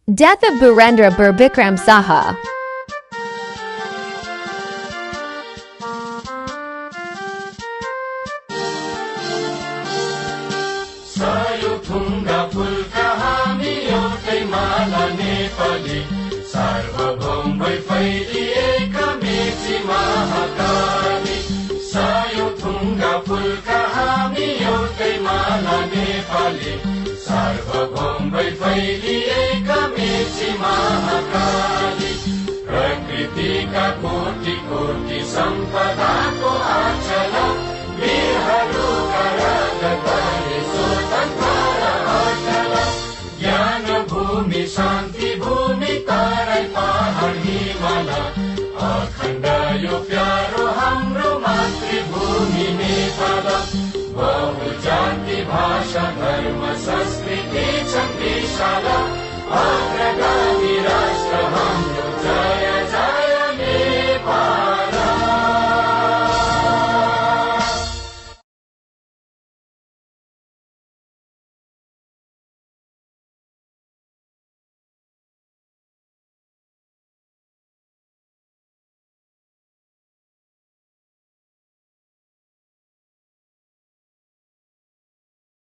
Death of Birendra Birbikram Saha. सायुथुङ्गा फुलका हामी एउटै माला नेपाली सार्वभौम भई फैलिएका मेची महाकाली सायुथुङ्गा फुलका हामी एउटै माला नेपाली सार्वभौम भई फैलिएका मेची महाकाली प्रकृतिका कोटि कोटि सम्पदाको आचला वीरहरूका रगतले स्वतन्त्र अचल ज्ञान भूमि शान्ति भूमि तराई पहाड हिमाल अखण्ड यो प्यारो हाम्रो मातृभूमि नेपाल बहुजाति भाषा धर्म संस्कृति छन् विशाल